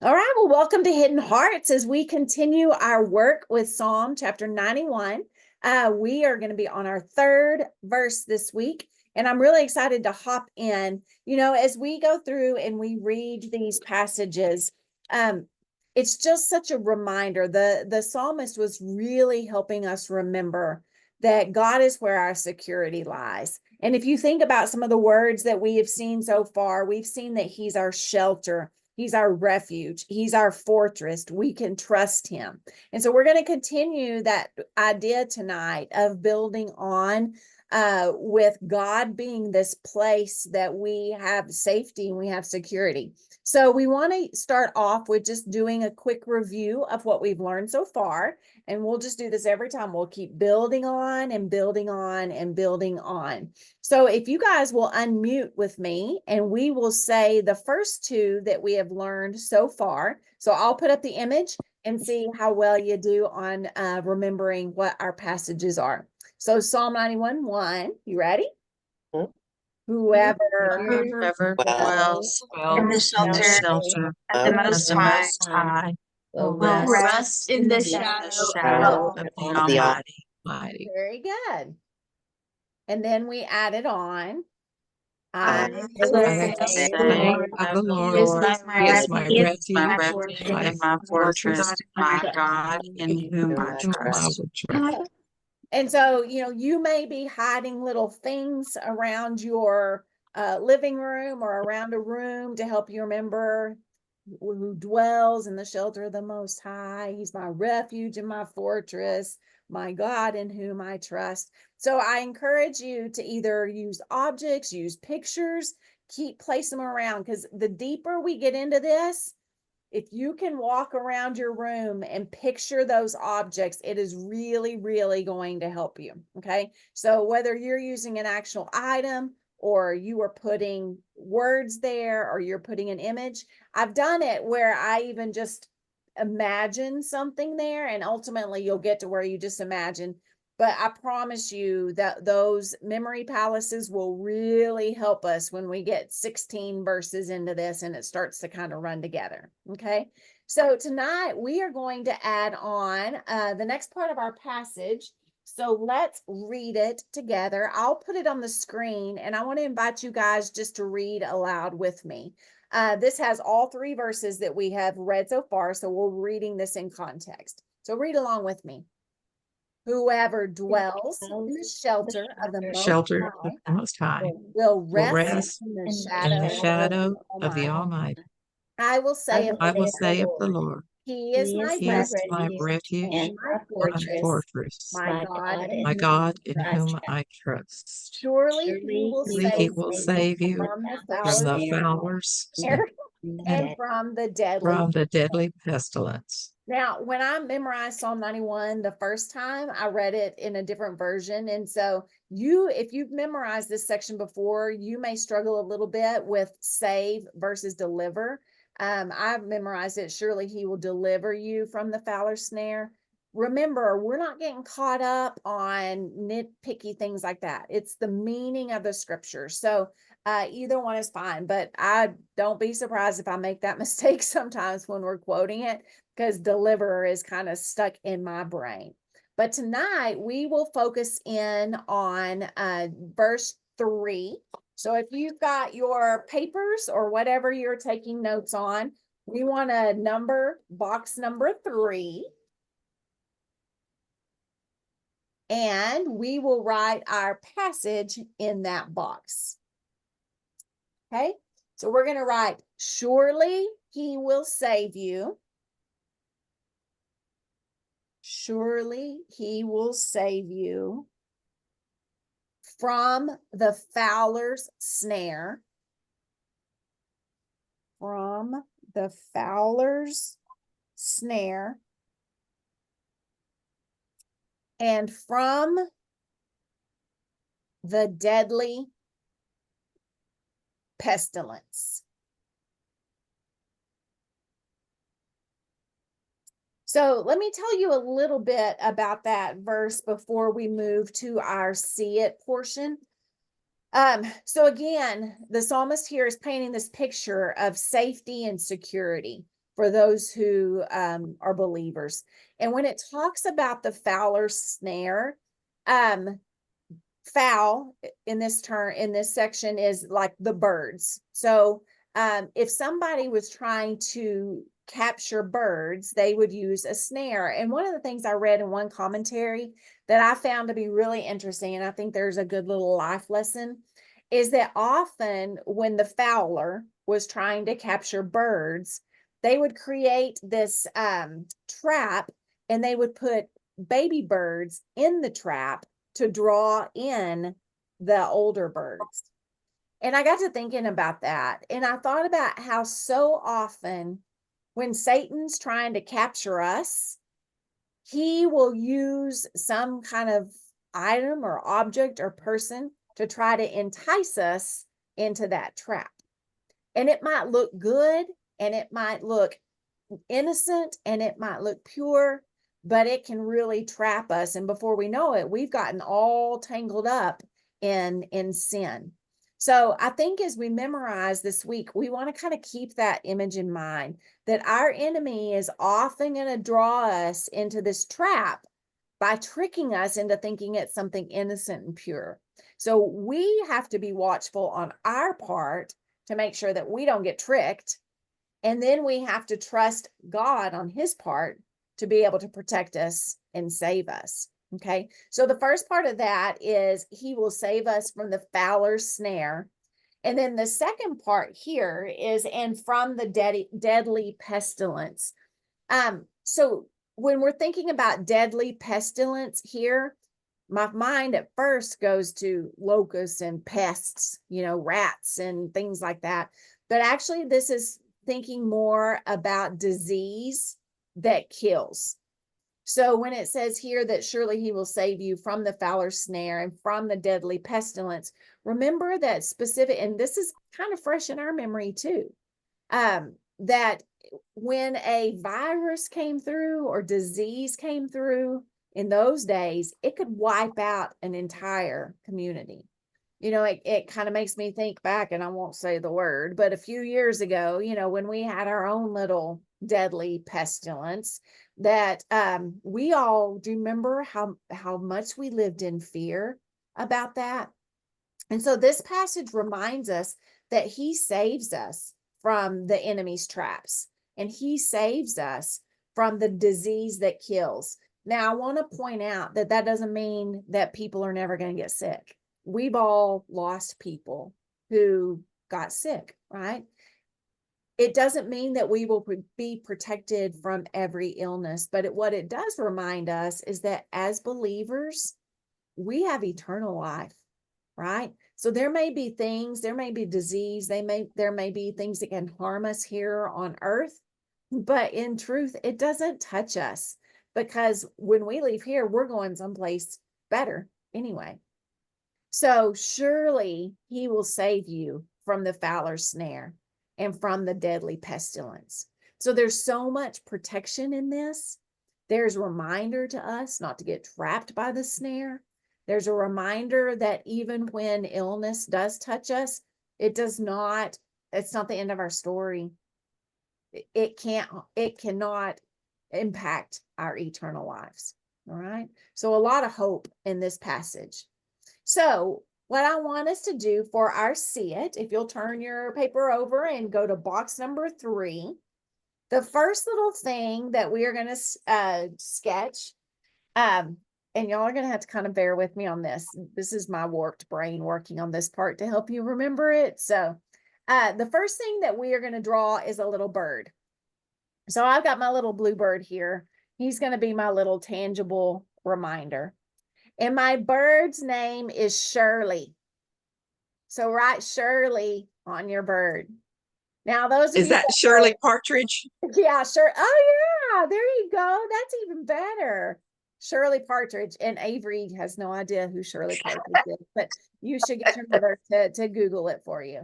All right, well, welcome to Hidden Hearts as we continue our work with Psalm chapter 91. We are going to be on our third verse this week, and I'm really excited to hop in. As we go through and we read these passages, it's just such a reminder. The psalmist was really helping us remember that God is where our security lies. And if you think about some of the words that we have seen so far, we've seen that He's our shelter. He's our refuge. He's our fortress. We can trust him. And so we're going to continue that idea tonight of building on with God being this place that we have safety and we have security. So we want to start off with just doing a quick review of what we've learned so far. And we'll just do this every time. We'll keep building on and building on and building on. So if you guys will unmute with me and we will say the first two that we have learned so far. So I'll put up the image and see how well you do on remembering what our passages are. So Psalm 91:1, you ready? Whoever dwells in the shelter of the Most High will rest in the shadow of the Almighty. Very good. And then we added on. I will say of of the Lord, He is my refuge, my fortress, my God, in whom I trust. And so, you may be hiding little things around your living room or around a room to help you remember who dwells in the shelter of the Most High. He's my refuge and my fortress, my God in whom I trust. So I encourage you to either use objects, use pictures, place them around, because the deeper we get into this, if you can walk around your room and picture those objects, it is really, really going to help you. Okay. So whether you're using an actual item or you are putting words there or you're putting an image, I've done it where I even just imagine something there, and ultimately you'll get to where you just imagine. But I promise you that those memory palaces will really help us when we get 16 verses into this and it starts to kind of run together. Okay. So tonight we are going to add on the next part of our passage. So let's read it together. I'll put it on the screen and I want to invite you guys just to read aloud with me. This has all three verses that we have read so far. So we're reading this in context. So read along with me. Whoever dwells in the shelter of the Most High will will rest in the shadow of the Almighty. I will say I will say of the Lord, He is my He is my refuge and my and fortress, my God, my God in whom I trust. surely He will save you from the from the fowler's fowler's snare and and from the deadly. from the deadly pestilence. Now, when I memorized Psalm 91 the first time, I read it in a different version. And so if you've memorized this section before, you may struggle a little bit with save versus deliver. I've memorized it. Surely he will deliver you from the fowler's snare. Remember, we're not getting caught up on nitpicky things like that. It's the meaning of the scripture. So either one is fine, but I don't be surprised if I make that mistake sometimes when we're quoting it, because deliverer is kind of stuck in my brain. But tonight we will focus in on verse 3. So if you've got your papers or whatever you're taking notes on, we want to number box number 3. And we will write our passage in that box. Okay, so we're going to write, surely he will save you. Surely he will save you from the fowler's snare. From the fowler's snare. And from the deadly pestilence. So let me tell you a little bit about that verse before we move to our see it portion. So again, the psalmist here is painting this picture of safety and security. for those who are believers. And when it talks about the fowler's snare, fowl in this section is like the birds. So if somebody was trying to capture birds, they would use a snare. And one of the things I read in one commentary that I found to be really interesting, and I think there's a good little life lesson, is that often when the fowler was trying to capture birds, they would create this trap, and they would put baby birds in the trap to draw in the older birds. And I got to thinking about that. And I thought about how so often when Satan's trying to capture us, he will use some kind of item or object or person to try to entice us into that trap. And it might look good, and it might look innocent, and it might look pure, but it can really trap us. And before we know it, we've gotten all tangled up in sin. So I think as we memorize this week, we want to kind of keep that image in mind, that our enemy is often going to draw us into this trap by tricking us into thinking it's something innocent and pure. So we have to be watchful on our part to make sure that we don't get tricked. And then we have to trust God on his part to be able to protect us and save us. Okay. So the first part of that is he will save us from the fowler's snare. And then the second part here is, and from the deadly pestilence. So when we're thinking about deadly pestilence here, my mind at first goes to locusts and pests, rats and things like that. But actually, this is thinking more about disease that kills. So when it says here that surely he will save you from the fowler's snare and from the deadly pestilence, remember that specific, and this is kind of fresh in our memory too, that when a virus came through or disease came through in those days, it could wipe out an entire community. It kind of makes me think back, and I won't say the word, but a few years ago, when we had our own little deadly pestilence, that we all do remember how much we lived in fear about that. And so this passage reminds us that he saves us from the enemy's traps, and he saves us from the disease that kills. Now, I want to point out that doesn't mean that people are never going to get sick. We've all lost people who got sick, right? It doesn't mean that we will be protected from every illness, but what it does remind us is that as believers, we have eternal life, right? So there may be things, there may be disease, there may be things that can harm us here on earth, but in truth, it doesn't touch us, because when we leave here, we're going someplace better anyway. So surely he will save you from the fowler's snare and from the deadly pestilence. So there's so much protection in this. There's a reminder to us not to get trapped by the snare. There's a reminder that even when illness does touch us, it's not the end of our story. It cannot impact our eternal lives. All right. So a lot of hope in this passage. So what I want us to do for our See It, if you'll turn your paper over and go to box number 3, the first little thing that we are going to sketch, and y'all are going to have to kind of bear with me on this. This is my warped brain working on this part to help you remember it. So the first thing that we are going to draw is a little bird. So I've got my little blue bird here. He's going to be my little tangible reminder. And my bird's name is Shirley. So write Shirley on your bird. Now, those of Is that Shirley Partridge? Yeah, sure. Oh, yeah. There you go. That's even better. Shirley Partridge. And Avery has no idea who Shirley Partridge is, but you should get your mother to Google it for you.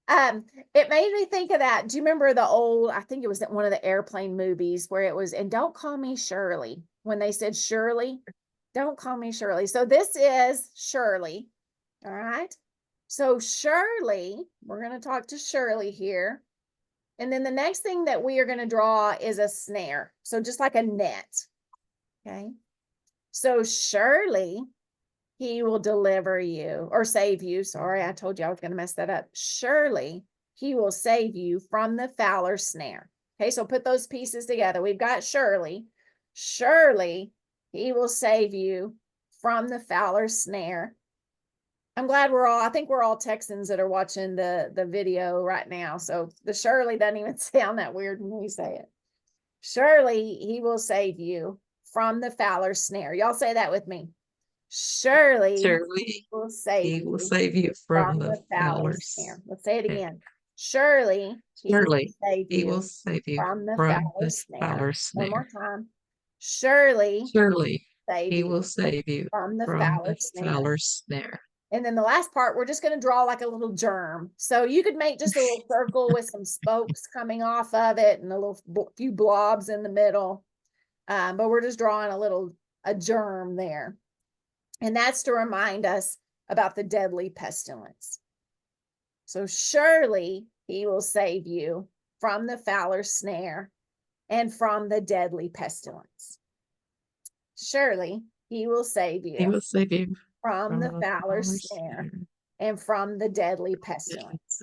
It made me think of that. Do you remember the old, I think it was one of the airplane movies where it was, and don't call me Shirley, when they said Shirley, don't call me Shirley. So this is Shirley. All right. So Shirley, we're going to talk to Shirley here. And then the next thing that we are going to draw is a snare. So just like a net. Okay. So surely he will deliver you or save you. Sorry, I told you I was going to mess that up. Surely he will save you from the fowler's snare. Okay, so put those pieces together. We've got surely. Surely he will save you from the fowler's snare. I'm glad I think we're all Texans that are watching the video right now. So the surely doesn't even sound that weird when we say it. Surely he will save you from the fowler's snare. Y'all say that with me. Surely Surely he will save he will you save you from from the the fowler's fowler's snare. Let's say it snare. again. Surely he will Surely save he will you save you from the from the fowler's snare. fowler's One more snare. time. Surely Surely save he you will save you from the from the fowler's snare. fowler's snare. And then the last part, we're just going to draw like a little germ. So you could make just a little circle with some spokes coming off of it and a little few blobs in the middle. But we're just drawing a germ there. And that's to remind us about the deadly pestilence. So surely he will save you from the fowler's snare and from the deadly pestilence. Surely he will save He you will save you from the fowler's fowler's snare snare. and from the deadly pestilence.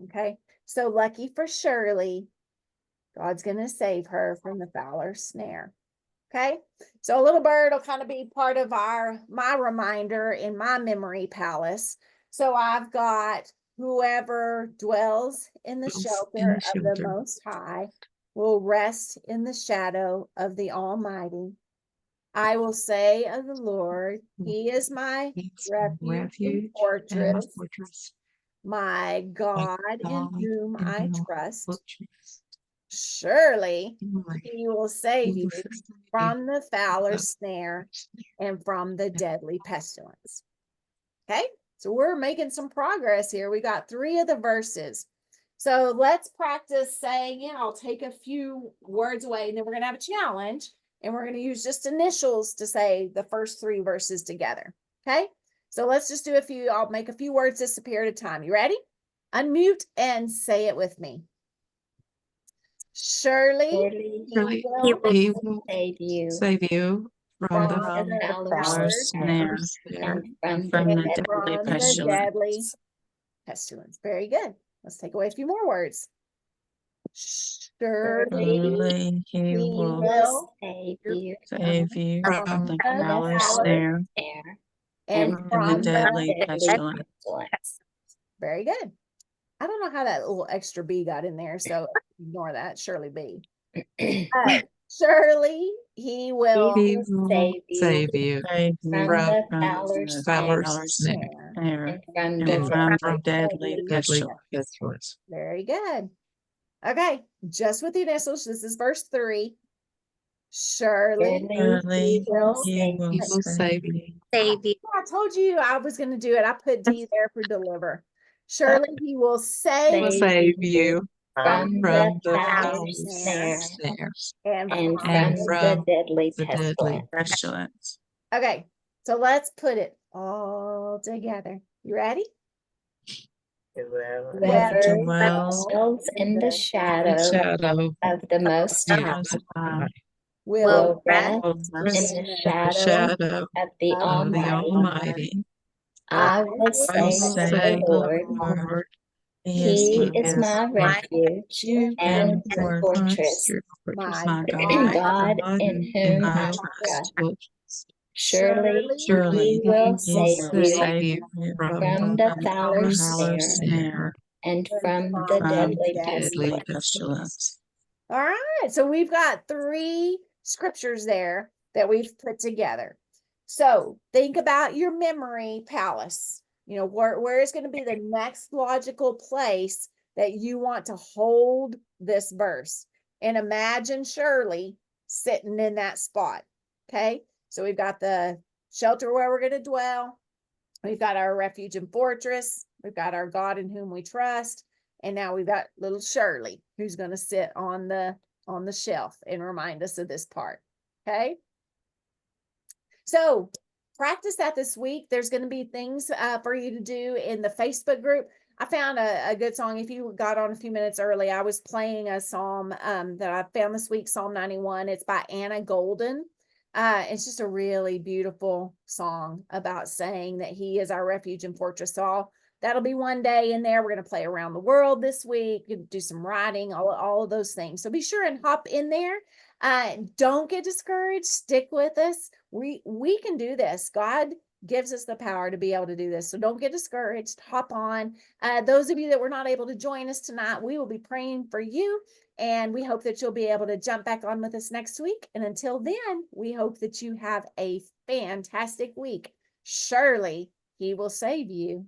Okay, so lucky for Shirley, God's going to save her from the fowler's snare. Okay, so a little bird will kind of be part of my reminder in my memory palace. So I've got whoever dwells in the shelter of the Most High will rest in the shadow of the Almighty. I will say of the Lord, He is my refuge and fortress, my God in whom I trust. Surely he will save you from the fowler's snare and from the deadly pestilence. Okay, so we're making some progress here. We got 3 of the verses. So let's practice saying, I'll take a few words away and then we're going to have a challenge and we're going to use just initials to say the first 3 verses together. Okay, so let's just do a few. I'll make a few words disappear at a time. You ready? Unmute and say it with me. Surely Surely he he will will save you from the from the fowler's snare and from the deadly pestilence. pestilence. Very good. Let's take away a few more words. Surely Surely he will save you from the fowler's snare and and from the the deadly pestilence. Very good. I don't know how that little extra B got in there, so ignore that. Surely B. Surely he will save you from from the fowler's snare and from the deadly pestilence. Very good. Okay, just with the initials, this is verse 3. Surely Surely he will He will save you. I told you I was going to do it. I put D there for deliver. Surely he will Save you from from the fowler's snare and and from the deadly pestilence. Okay, so let's put it all together. You ready? Whoever dwells in the shadow of the Most High will rest in the shadow of the Almighty. I will say of the Lord, He is my refuge and fortress, My my God in whom I trust. Surely He will save you from the fowler's snare and from the deadly pestilence. All right, so we've got 3 scriptures there that we've put together. So think about your memory palace. Where is going to be the next logical place that you want to hold this verse? And imagine Shirley sitting in that spot. Okay, so we've got the shelter where we're going to dwell. We've got our refuge and fortress. We've got our God in whom we trust. And now we've got little Shirley who's going to sit on the shelf and remind us of this part. Okay. So practice that this week. There's going to be things for you to do in the Facebook group. I found a good song. If you got on a few minutes early, I was playing a psalm that I found this week, Psalm 91. It's by Anna Golden. It's just a really beautiful song about saying that he is our refuge and fortress. So that'll be one day in there. We're going to play Around the World this week, do some writing, all of those things. So be sure and hop in there. Don't get discouraged. Stick with us. We can do this. God gives us the power to be able to do this. So don't get discouraged. Hop on. Those of you that were not able to join us tonight, we will be praying for you. And we hope that you'll be able to jump back on with us next week. And until then, we hope that you have a fantastic week. Surely he will save you.